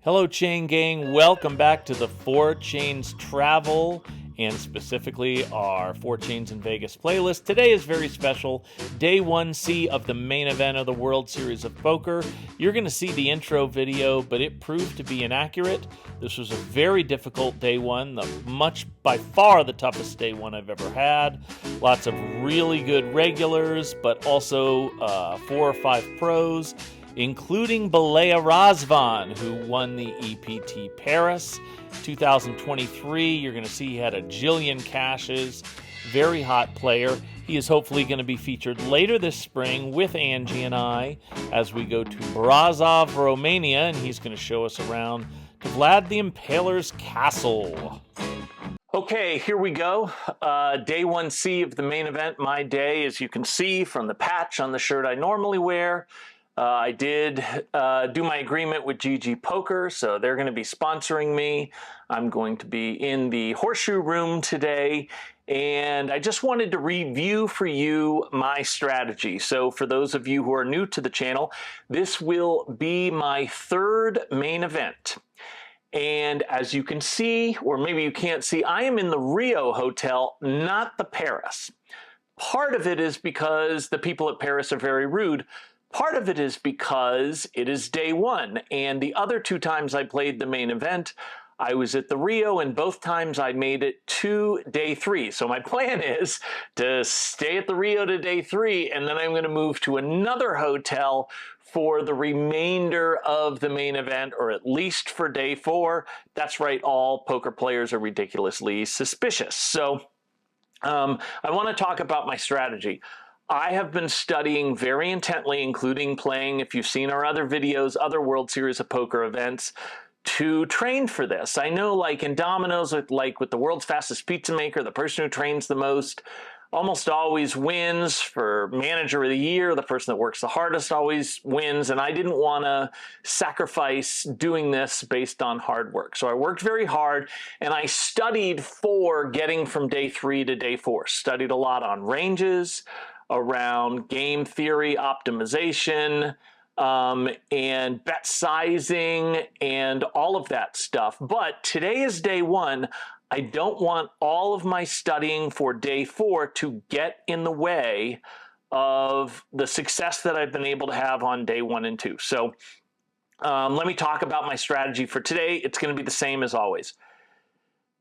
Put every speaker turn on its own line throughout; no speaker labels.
Hello, Chain Gang. Welcome back to the Four Chains Travel, and specifically our Four Chains in Vegas playlist. Today is very special. Day 1C of the main event of the World Series of Poker. You're going to see the intro video, but it proved to be inaccurate. This was a very difficult day one, by far the toughest day one I've ever had. Lots of really good regulars, but also 4 or 5 pros, including Balea Razvan, who won the EPT Paris 2023. You're going to see he had a jillion cashes. Very hot player. He is hopefully going to be featured later this spring with Angie and I as we go to Brasov, Romania, and he's going to show us around to Vlad the Impaler's castle. Okay, here we go. Day 1C of the main event. My day, as you can see from the patch on the shirt I normally wear. I did do my agreement with GG Poker, so they're going to be sponsoring me. I'm going to be in the Horseshoe Room today, and I just wanted to review for you my strategy. So for those of you who are new to the channel, this will be my 3rd main event. And as you can see, or maybe you can't see, I am in the Rio Hotel, not the Paris. Part of it is because the people at Paris are very rude. Part of it is because it is day 1, and the other 2 times I played the main event, I was at the Rio, and both times I made it to day 3. So my plan is to stay at the Rio to day 3, and then I'm going to move to another hotel for the remainder of the main event, or at least for day 4. That's right, all poker players are ridiculously suspicious. So I want to talk about my strategy. I have been studying very intently, including playing, if you've seen our other videos, other World Series of Poker events, to train for this. I know, like in dominoes, like with the world's fastest pizza maker, the person who trains the most almost always wins. For manager of the year, the person that works the hardest always wins, and I didn't want to sacrifice doing this based on hard work. So I worked very hard, and I studied for getting from day 3 to day 4. Studied a lot on ranges, around game theory, optimization, and bet sizing, and all of that stuff. But today is day 1. I don't want all of my studying for day 4 to get in the way of the success that I've been able to have on day 1 and 2. So let me talk about my strategy for today. It's going to be the same as always.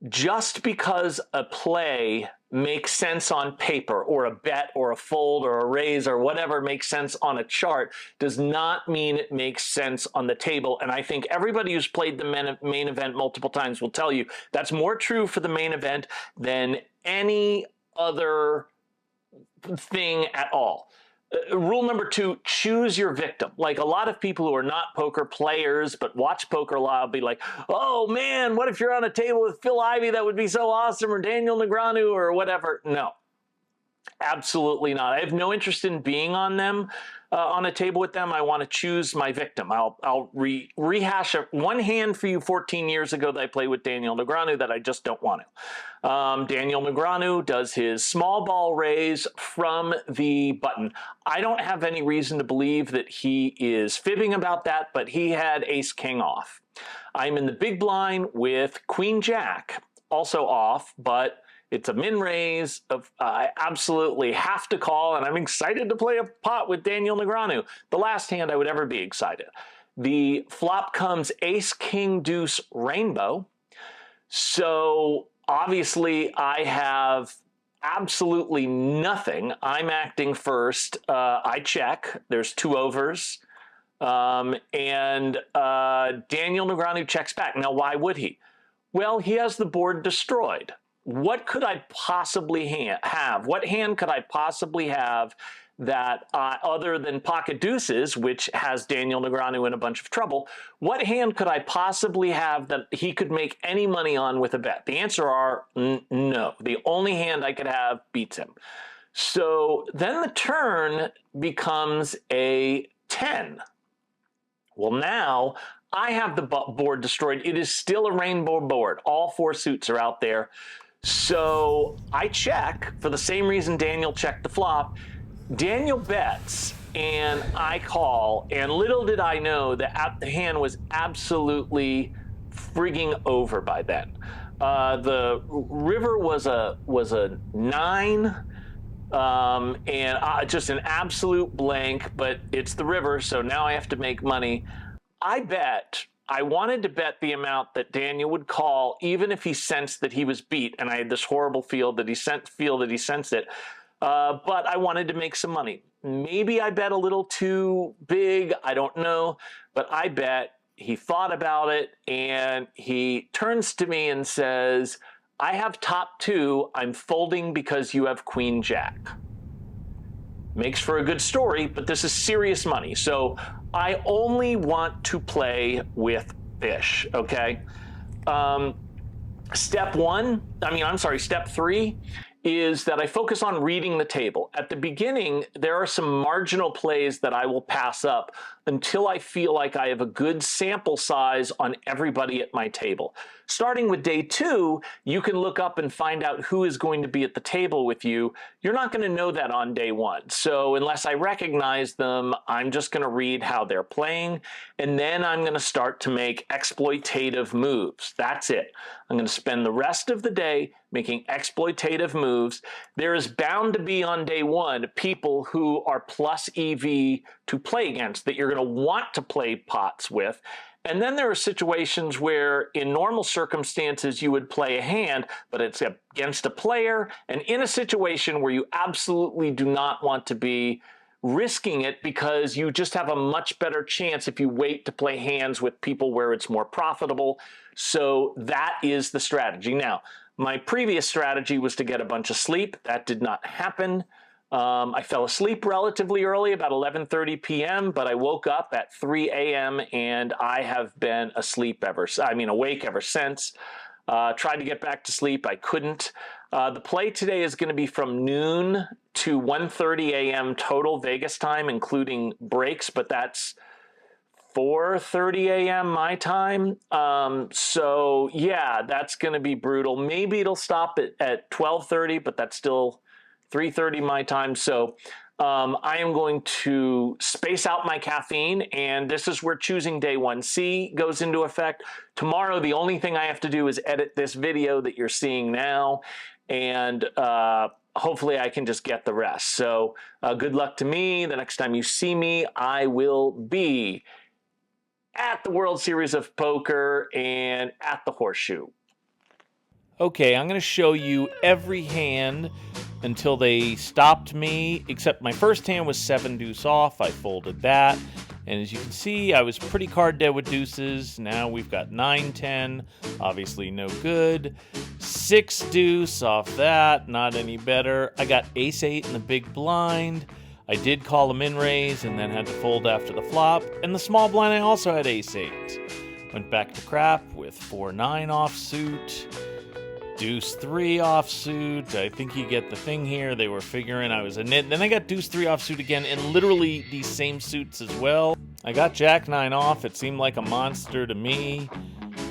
Just because a play makes sense on paper, or a bet or a fold or a raise or whatever makes sense on a chart, does not mean it makes sense on the table. And I think everybody who's played the main event multiple times will tell you that's more true for the main event than any other thing at all. Rule number 2, choose your victim. Like, a lot of people who are not poker players but watch poker a lot will be like, oh man, what if you're on a table with Phil Ivey? That would be so awesome. Or Daniel Negreanu or whatever. No, absolutely not. I have no interest in being on them, on a table with them. I want to choose my victim. I'll rehash one hand for you 14 years ago that I played with Daniel Negreanu that I just don't want to. Daniel Negreanu does his small ball raise from the button. I don't have any reason to believe that he is fibbing about that, but he had ace king off. I'm in the big blind with queen jack also off, but it's a min raise. I absolutely have to call, and I'm excited to play a pot with Daniel Negreanu. The last hand I would ever be excited. The flop comes ace, king, deuce, rainbow. So obviously I have absolutely nothing. I'm acting first. I check. There's 2 overs. And Daniel Negreanu checks back. Now, why would he? Well, he has the board destroyed. What could I possibly have? What hand could I possibly have that, other than pocket deuces, which has Daniel Negreanu in a bunch of trouble, what hand could I possibly have that he could make any money on with a bet? The answer are no. The only hand I could have beats him. So then the turn becomes a 10. Well, now I have the board destroyed. It is still a rainbow board. All 4 suits are out there. So I check for the same reason Daniel checked the flop. Daniel bets, and I call, and little did I know that the hand was absolutely frigging over by then. The river was a 9, and just an absolute blank. But it's the river, so now I have to make money. I wanted to bet the amount that Daniel would call, even if he sensed that he was beat, and I had this horrible feel that he sensed it. But I wanted to make some money. Maybe I bet a little too big, I don't know, but I bet. He thought about it, and he turns to me and says, I have top 2. I'm folding because you have Queen Jack. Makes for a good story, but this is serious money. So I only want to play with fish, okay? Step 3 is that I focus on reading the table. At the beginning, there are some marginal plays that I will pass up until I feel like I have a good sample size on everybody at my table. Starting with day 2, you can look up and find out who is going to be at the table with you. You're not going to know that on day 1. So unless I recognize them, I'm just going to read how they're playing, and then I'm going to start to make exploitative moves. That's it. I'm going to spend the rest of the day making exploitative moves. There is bound to be on day 1 people who are plus EV to play against that you're going to want to play pots with. And then there are situations where in normal circumstances you would play a hand, but it's against a player, and in a situation where you absolutely do not want to be risking it because you just have a much better chance if you wait to play hands with people where it's more profitable. So that is the strategy. Now, my previous strategy was to get a bunch of sleep. That did not happen. I fell asleep relatively early, about 11:30 p.m., but I woke up at 3 a.m. and I have been awake ever since. Tried to get back to sleep. I couldn't. The play today is going to be from noon to 1:30 a.m. total Vegas time, including breaks, but that's 4:30 a.m. my time. So yeah, that's going to be brutal. Maybe it'll stop at 12:30, but that's still 3:30 my time. So I am going to space out my caffeine, and this is where choosing day 1C goes into effect. Tomorrow, the only thing I have to do is edit this video that you're seeing now, and hopefully I can just get the rest. So good luck to me. The next time you see me, I will be at the World Series of Poker and at the Horseshoe. Okay, I'm going to show you every hand until they stopped me, except my first hand was 7 deuce off. I folded that. And as you can see, I was pretty card dead with deuces. Now we've got 9-10, obviously no good. 6 deuce off that, not any better. I got ace-8 in the big blind. I did call a min raise and then had to fold after the flop. And the small blind, I also had ace-8. Went back to crap with 4-9 offsuit. Deuce 3 offsuit. I think you get the thing here. They were figuring I was a nit. Then I got deuce 3 offsuit again, and literally these same suits as well. I got jack 9 off. It seemed like a monster to me.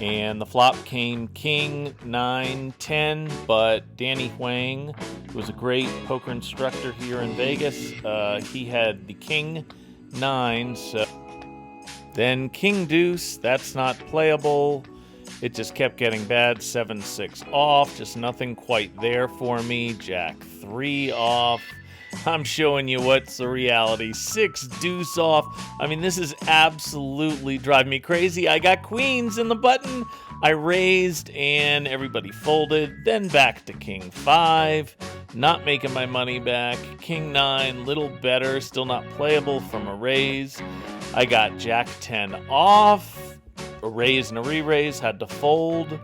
And the flop came king 9-10, but Danny Huang, who was a great poker instructor here in Vegas, he had the king 9. So then king deuce. That's not playable. It just kept getting bad. 7-6 off, just nothing quite there for me. Jack 3 off. I'm showing you what's the reality. 6 deuce off. I mean, this is absolutely driving me crazy. I got queens in the button. I raised and everybody folded. Then back to king 5. Not making my money back. King 9, little better. Still not playable from a raise. I got jack 10 off. A raise and a re-raise, had to fold.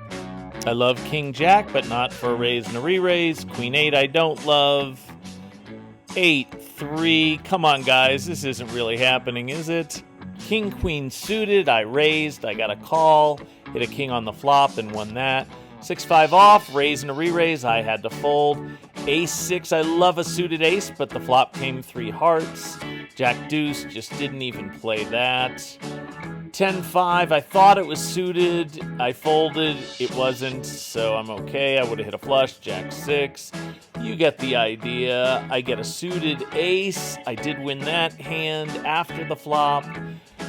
I love king jack, but not for a raise and a re-raise. Queen 8 I don't love. 8-3, come on guys, this isn't really happening, is it? King queen suited, I raised, I got a call, hit a king on the flop and won that. 6-5 off, raise and a re-raise, I had to fold. Ace-6, I love a suited ace, but the flop came 3 hearts. Jack deuce, just didn't even play that. 10-5, I thought it was suited. I folded. It wasn't, so I'm okay. I would have hit a flush. Jack-6. You get the idea. I get a suited ace. I did win that hand after the flop.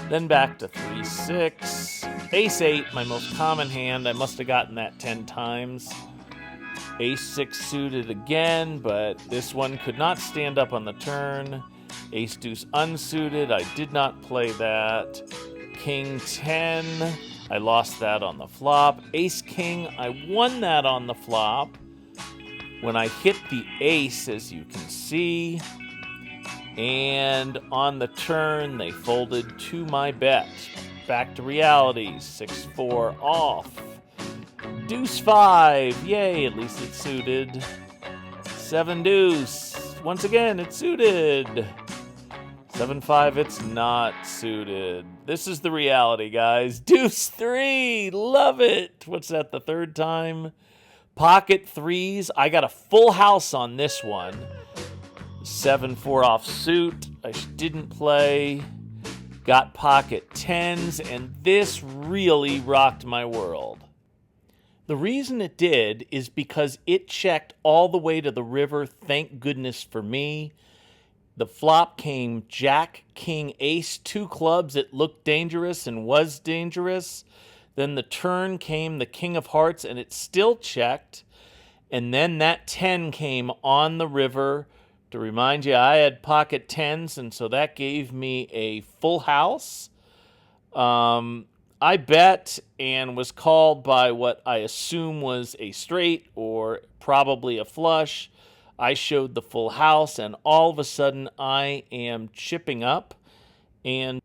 Then back to 3-6. Ace-8, my most common hand. I must have gotten that 10 times. Ace-6 suited again, but this one could not stand up on the turn. Ace-deuce unsuited. I did not play that. King-10. I lost that on the flop. Ace-king. I won that on the flop when I hit the ace, as you can see. And on the turn, they folded to my bet. Back to reality. 6-4 off. Deuce-5. Yay, at least it's suited. 7-deuce. Once again, it's suited. 7-5, it's not suited. This is the reality, guys. Deuce-3. Love it. What's that, the third time? Pocket 3s. I got a full house on this one. 7-4 off suit. I didn't play. Got pocket 10s, and this really rocked my world. The reason it did is because it checked all the way to the river, thank goodness for me. The flop came Jack, King, Ace, 2 clubs. It looked dangerous and was dangerous. Then the turn came the King of Hearts, and it still checked. And then that 10 came on the river. To remind you, I had pocket 10s, and so that gave me a full house. I bet and was called by what I assume was a straight or probably a flush. I showed the full house, and all of a sudden I am chipping up. And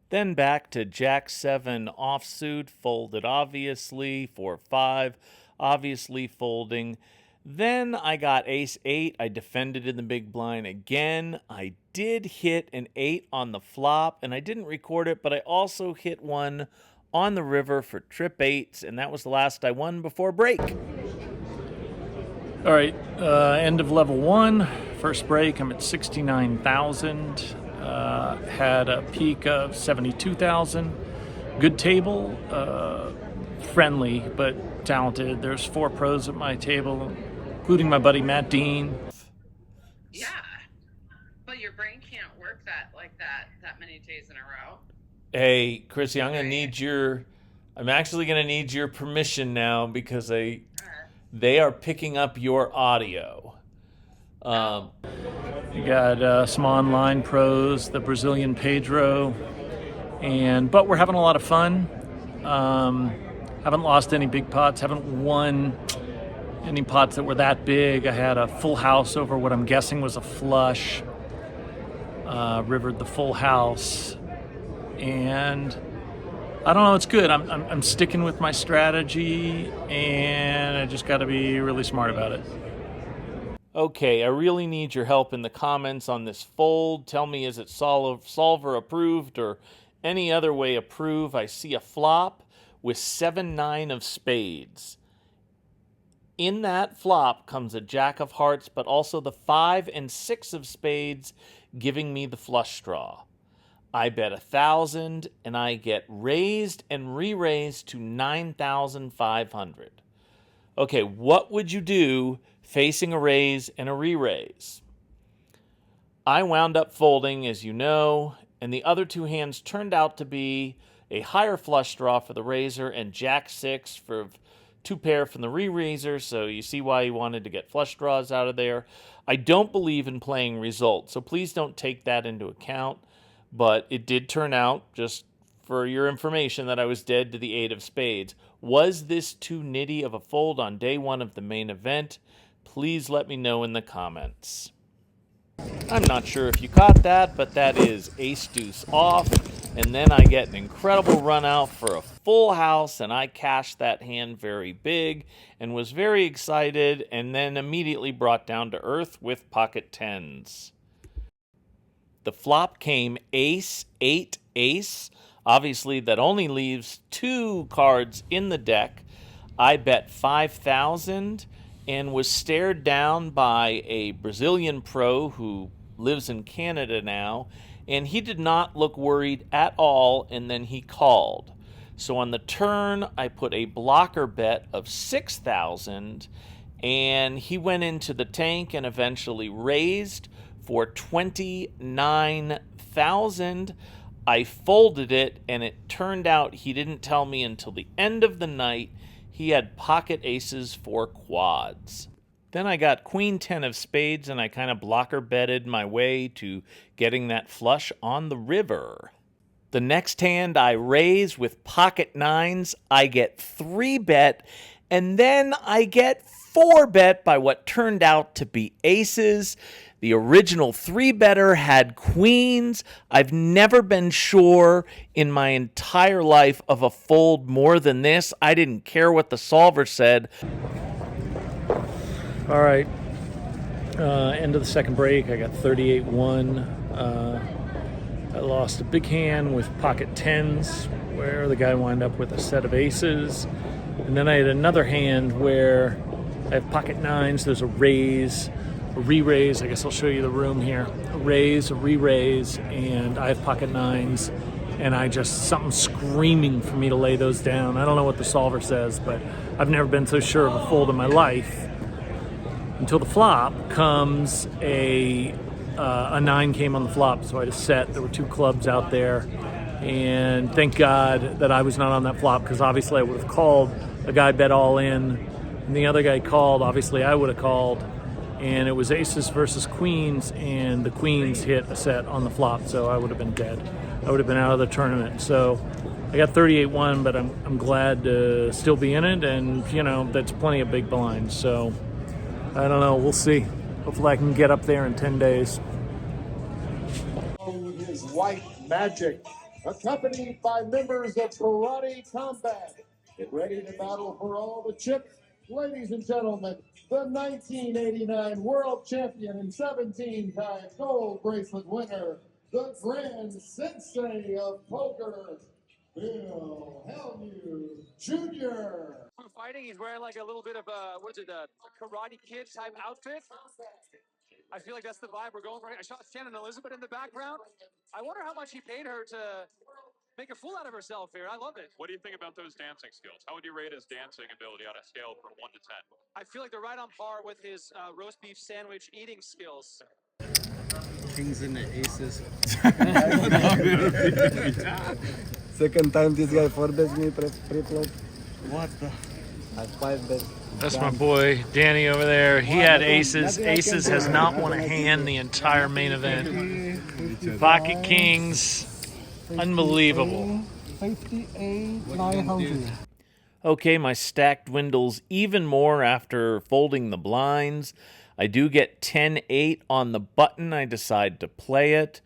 then back to Jack-7 offsuit, folded obviously, 4-5, obviously folding. Then I got Ace-8. I defended in the big blind again. I did hit an 8 on the flop, and I didn't record it, but I also hit one on the river for trip 8s, and that was the last I won before break.
All right, end of level 1, first break. I'm at 69,000. Had a peak of 72,000. Good table, friendly but talented. There's 4 pros at my table, including my buddy Matt Dean.
Yeah, but your brain can't work that many days in a row.
Hey, Chrissy, I'm actually gonna need your permission now because they are picking up your audio.
You got some online pros, the Brazilian Pedro, but we're having a lot of fun. Haven't lost any big pots, haven't won any pots that were that big. I had a full house over what I'm guessing was a flush. Rivered the full house, and I don't know, it's good. I'm sticking with my strategy, and I just got to be really smart about it.
Okay, I really need your help in the comments on this fold. Tell me, is it solver approved or any other way approved? I see a flop with 7-9 of spades. In that flop comes a Jack of Hearts, but also the 5 and 6 of spades, giving me the flush draw. I bet 1,000, and I get raised and re-raised to 9,500. Okay, what would you do facing a raise and a re-raise? I wound up folding, as you know, and the other 2 hands turned out to be a higher flush draw for the raiser and Jack-6 for 2 pair from the re-raiser, so you see why he wanted to get flush draws out of there. I don't believe in playing results, so please don't take that into account, but it did turn out, just for your information, that I was dead to the 8 of spades. Was this too nitty of a fold on day 1 of the main event? Please let me know in the comments. I'm not sure if you caught that, but that is ace-deuce off, and then I get an incredible run out for a full house, and I cashed that hand very big and was very excited, and then immediately brought down to earth with pocket 10s. The flop came ace, 8, ace. Obviously, that only leaves 2 cards in the deck. I bet 5,000 and was stared down by a Brazilian pro who lives in Canada now and he did not look worried at all, and then he called. So on the turn, I put a blocker bet of 6,000, and he went into the tank and eventually raised for 29,000. I folded it, and it turned out he didn't tell me until the end of the night he had pocket aces for quads. Then I got queen 10 of spades, and I kind of blocker betted my way to getting that flush on the river. The next hand I raise with pocket nines, I get 3-bet, and then I get 4-bet by what turned out to be aces. The original 3-better had queens. I've never been sure in my entire life of a fold more than this. I didn't care what the solver said.
All right, end of the second break, I got 38-1. I lost a big hand with pocket 10s where the guy wound up with a set of aces. And then I had another hand where I have pocket 9s, there's a raise, a re-raise, I guess I'll show you the room here. A raise, a re-raise, and I have pocket 9s, and something screaming for me to lay those down. I don't know what the solver says, but I've never been so sure of a fold in my life. Until the flop comes a 9 came on the flop, so I had a set. There were 2 clubs out there, and thank God that I was not on that flop, because obviously I would have called. A guy bet all in, and the other guy called. Obviously I would have called, and it was aces versus queens, and the queens hit a set on the flop, so I would have been dead. I would have been out of the tournament. So I got 38-1, but I'm glad to still be in it, and that's plenty of big blinds. So I don't know, we'll see. Hopefully I can get up there in 10 days.
His white magic, accompanied by members of Karate Combat. Get ready to battle for all the chips. Ladies and gentlemen, the 1989 world champion and 17-time gold bracelet winner, the Grand Sensei of Poker, Phil Helmuth Jr.
Fighting, he's wearing like a little bit of a Karate Kid type outfit. I feel like that's the vibe we're going for. I saw Chan and Elizabeth in the background. I wonder how much he paid her to make a fool out of herself here. I love it.
What do you think about those dancing skills? How would you rate his dancing ability on a scale from 1 to 10?
I feel like they're right on par with his roast beef sandwich eating skills.
Kings and the aces. Second time this guy 4-bets me pre-flop. What the? At 5-bet.
That's my boy Danny over there. He had aces. Aces has not won a hand the entire main event. Pocket kings. Unbelievable.
58,900.
Okay, my stack dwindles even more after folding the blinds. I do get 10-8 on the button. I decide to play it.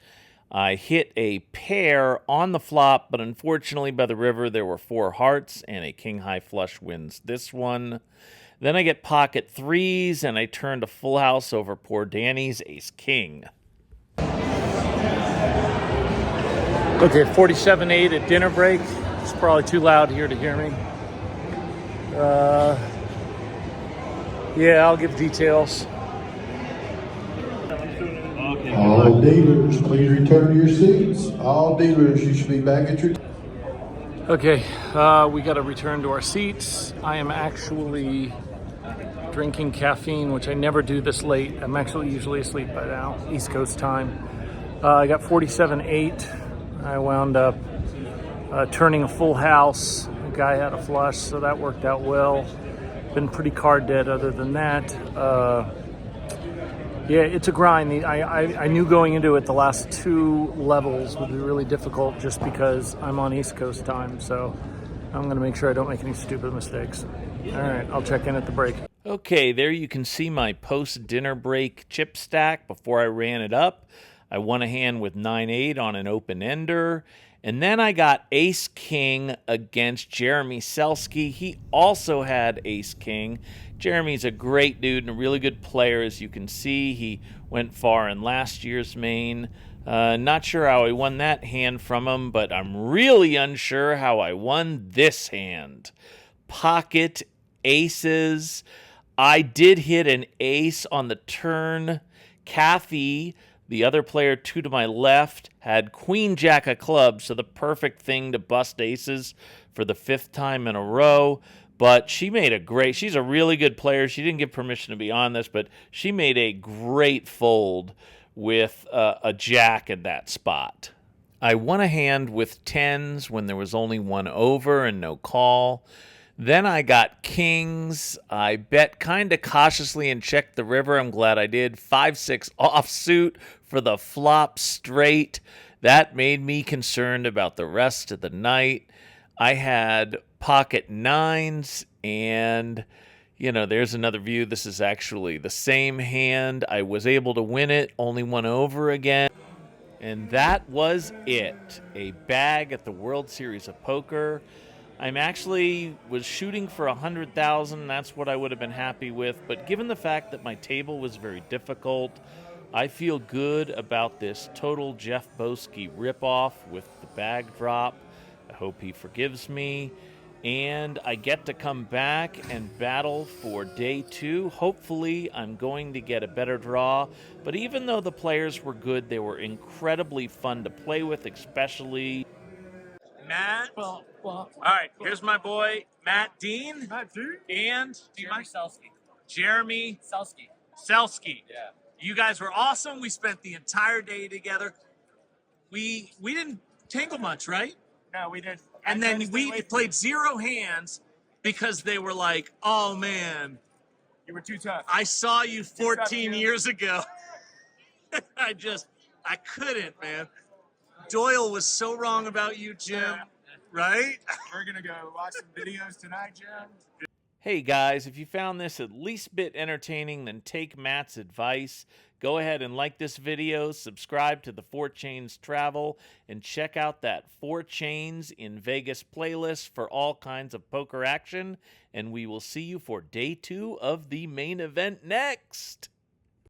I hit a pair on the flop, but unfortunately by the river there were 4 hearts, and a king-high flush wins this one. Then I get pocket 3s, and I turn to full house over poor Danny's ace-king.
Okay, 47-8 at dinner break. It's probably too loud here to hear me. Yeah, I'll give details.
All dealers, please return to your seats. All dealers, you should be back at your...
Okay, we got to return to our seats. I am actually drinking caffeine, which I never do this late. I'm actually usually asleep by now, East Coast time. I got 47-8. I wound up turning a full house. The guy had a flush, so that worked out well. Been pretty card dead other than that. Yeah, it's a grind. I knew going into it the last 2 levels would be really difficult just because I'm on East Coast time. So I'm going to make sure I don't make any stupid mistakes. All right, I'll check in at the break.
Okay, there you can see my post-dinner break chip stack before I ran it up. I won a hand with 9-8 on an open-ender. And then I got ace-king against Jeremy Selsky. He also had ace-king. Jeremy's a great dude and a really good player, as you can see. He went far in last year's main. Not sure how I won that hand from him, but I'm really unsure how I won this hand. Pocket aces. I did hit an ace on the turn. Kathy The other player, 2 to my left, had queen jack of clubs, so the perfect thing to bust aces for the 5th time in a row. But she made she's a really good player. She didn't give permission to be on this, but she made a great fold with a jack in that spot. I won a hand with 10s when there was only 1 over and no call. Then I got kings. I bet kind of cautiously and checked the river. I'm glad I did. 5-6 offsuit for the flop straight. That made me concerned about the rest of the night. I had pocket 9s, and, there's another view. This is actually the same hand. I was able to win it, only 1 over again. And that was it. A bag at the World Series of Poker. I'm actually was shooting for 100,000. That's what I would have been happy with. But given the fact that my table was very difficult, I feel good about this total Jeff Boski ripoff with the bag drop. I hope he forgives me. And I get to come back and battle for day 2. Hopefully, I'm going to get a better draw. But even though the players were good, they were incredibly fun to play with, especially Matt. All right, here's my boy, Matt Dean. Matt Dean? And Jeremy Selsky. Yeah. You guys were awesome. We spent the entire day together. We didn't tangle much, right?
No, we didn't.
And then we played 0 hands because they were like, oh, man.
You were too tough.
I saw you 14 years ago. I couldn't, man. Doyle was so wrong about you, Jim. Yeah. Right?
We're going to go watch some videos tonight, Jim.
Hey guys, if you found this at least bit entertaining, then take Matt's advice. Go ahead and like this video, subscribe to the 4 Chains Travel, and check out that 4 Chains in Vegas playlist for all kinds of poker action. And we will see you for day 2 of the main event next.